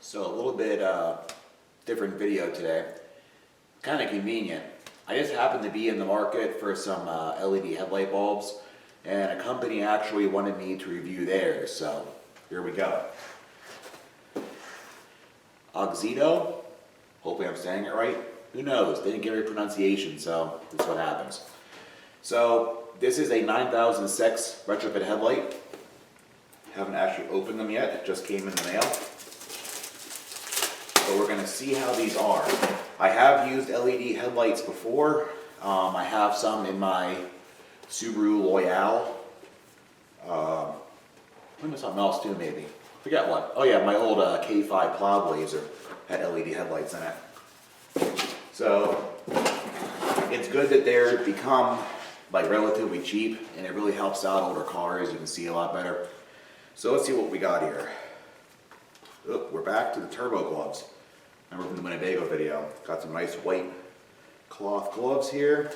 So a little bit different video today. Kind of convenient. I just happened to be in the market for some LED headlight bulbs, and a company actually wanted me to review theirs, so here we go. Auxito, hopefully I'm saying it right. Who knows? They didn't give me a pronunciation, so that's what happens. So this is a 9006 retrofit headlight. Haven't actually opened them yet, it just came in the mail. So we're going to see how these are. I have used LED headlights before. I have some in my Subaru Loyale. Maybe something else too, maybe. Forget what. Oh yeah, my old K5 Plow Blazer had LED headlights in it. So it's good that they're become like relatively cheap, and it really helps out older cars. You can see a lot better. So let's see what we got here. Oh, we're back to the turbo gloves. Remember from the Winnebago video. Got some nice white cloth gloves here.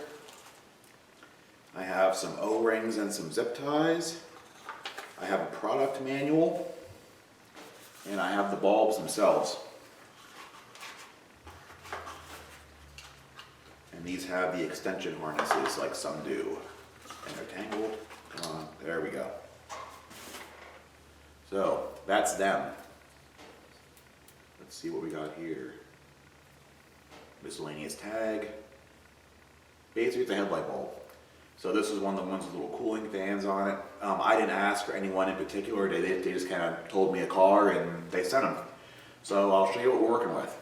I have some O-rings and some zip ties. I have a product manual. And I have the bulbs themselves. And these have the extension harnesses like some do. And they're tangled. Come on, there we go. So, that's them. Let's see what we got here. Miscellaneous tag. Basically, it's a headlight bulb. So this is one of the ones with little cooling fans on it. I didn't ask for anyone in particular. They just kind of told me a car and they sent them. So I'll show you what we're working with.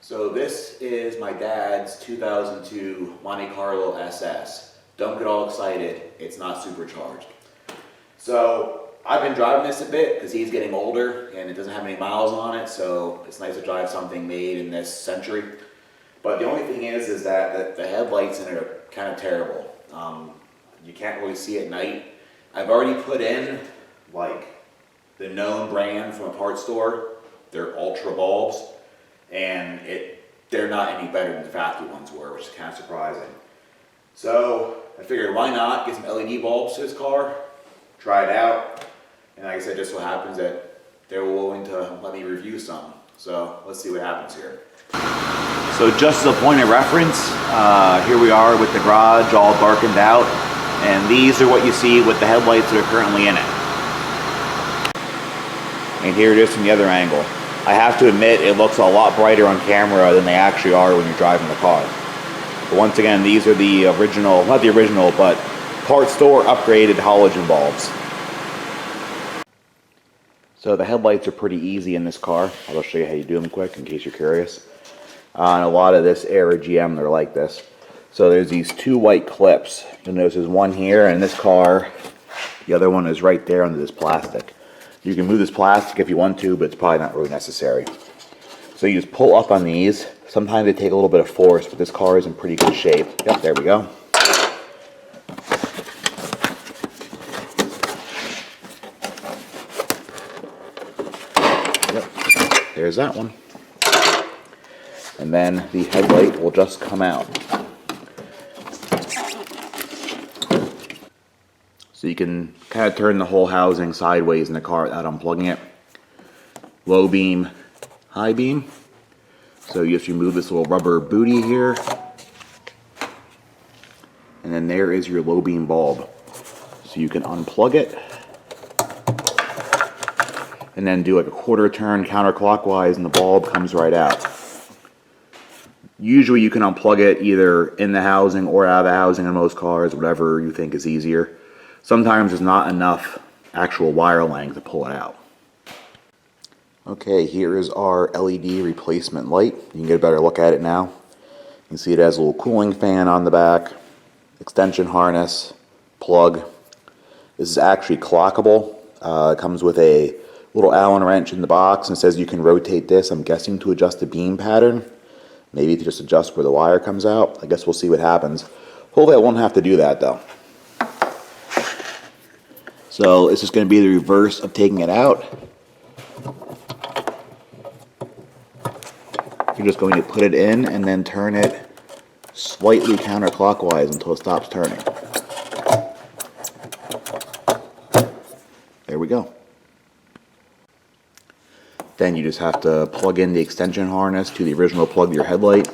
So this is my dad's 2002 Monte Carlo SS. Don't get all excited, it's not supercharged. So I've been driving this a bit because he's getting older and it doesn't have any miles on it, so it's nice to drive something made in this century. But the only thing is that the headlights in it are kind of terrible. You can't really see at night. I've already put in like the known brand from a parts store. They're Ultra bulbs, and they're not any better than the factory ones were, which is kind of surprising. So I figured, why not get some LED bulbs to this car, try it out, and like I said, just so happens that they were willing to let me review some. So let's see what happens here. So just as a point of reference, here we are with the garage all darkened out, and these are what you see with the headlights that are currently in it. And here it is from the other angle. I have to admit, it looks a lot brighter on camera than they actually are when you're driving the car. But once again, these are the original, not the original, but parts store upgraded halogen bulbs. So the headlights are pretty easy in this car. I'll just show you how you do them quick in case you're curious. And a lot of this era GM, they're like this. So there's these two white clips. You'll notice there's one here, and this car, the other one is right there under this plastic. You can move this plastic if you want to, but it's probably not really necessary. So you just pull up on these. Sometimes they take a little bit of force, but this car is in pretty good shape. Yep, there we go. Yep, there's that one. And then the headlight will just come out. So you can kind of turn the whole housing sideways in the car without unplugging it. Low beam, high beam. So you just remove this little rubber booty here. And then there is your low beam bulb. So you can unplug it. And then do like a quarter turn counterclockwise and the bulb comes right out. Usually you can unplug it either in the housing or out of the housing on most cars, whatever you think is easier. Sometimes there's not enough actual wire length to pull it out. Okay, here is our LED replacement light. You can get a better look at it now. You can see it has a little cooling fan on the back, extension harness, plug. This is actually clockable. It comes with a little Allen wrench in the box and says you can rotate this, I'm guessing to adjust the beam pattern. Maybe to just adjust where the wire comes out. I guess we'll see what happens. Hopefully I won't have to do that though. So this is going to be the reverse of taking it out. You're just going to put it in and then turn it slightly counterclockwise until it stops turning. There we go. Then you just have to plug in the extension harness to the original plug of your headlight.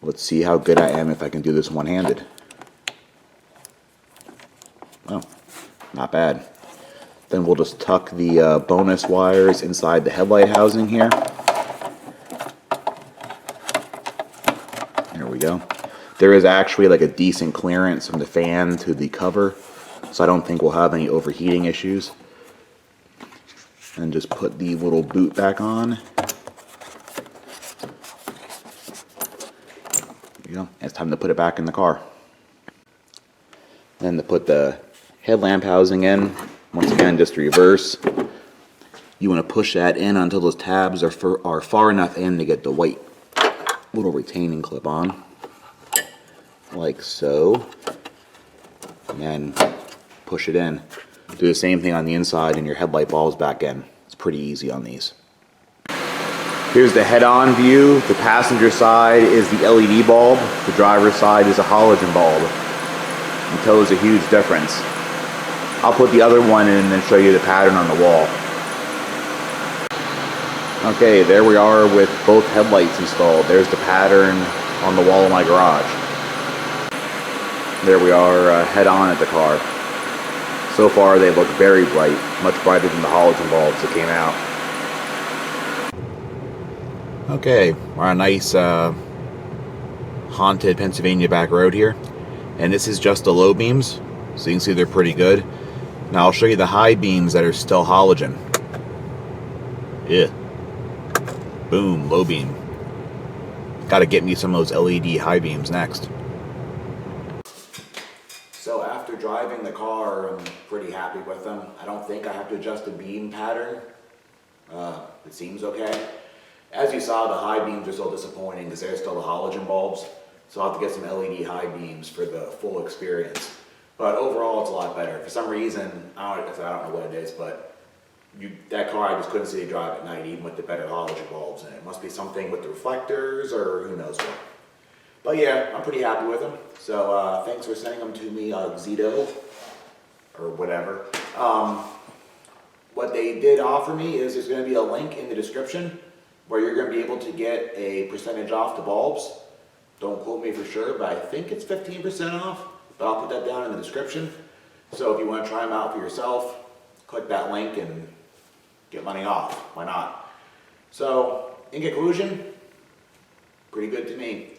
Let's see how good I am if I can do this one-handed. Oh, not bad. Then we'll just tuck the bonus wires inside the headlight housing here. There we go. There is actually like a decent clearance from the fan to the cover, so I don't think we'll have any overheating issues. And just put the little boot back on. There you go. It's time to put it back in the car. Then to put the headlamp housing in, once again, just reverse. You want to push that in until those tabs are far enough in to get the white little retaining clip on. Like so. And then push it in. Do the same thing on the inside and your headlight bulb's back in. It's pretty easy on these. Here's the head-on view. The passenger side is the LED bulb. The driver's side is a halogen bulb. You tell there's a huge difference. I'll put the other one in and show you the pattern on the wall. Okay, there we are with both headlights installed. There's the pattern on the wall of my garage. There we are head-on at the car. So far they look very bright, much brighter than the halogen bulbs that came out. Okay, we're on a nice haunted Pennsylvania back road here. And this is just the low beams, so you can see they're pretty good. Now I'll show you the high beams that are still halogen. Yeah. Boom, low beam. Gotta get me some of those LED high beams next. So after driving the car, I'm pretty happy with them. I don't think I have to adjust the beam pattern. It seems okay. As you saw, the high beams are still disappointing because they're still the halogen bulbs. So I'll have to get some LED high beams for the full experience. But overall, it's a lot better. For some reason, I don't know what it is, but that car, I just couldn't see it drive at night, even with the better halogen bulbs. And it must be something with the reflectors or who knows what. But yeah, I'm pretty happy with them. So thanks for sending them to me, Auxito, or whatever. What they did offer me is there's going to be a link in the description where you're going to be able to get a percentage off the bulbs. Don't quote me for sure, but I think it's 15% off. But I'll put that down in the description. So if you want to try them out for yourself, click that link and get money off. Why not? So, in conclusion, pretty good to me.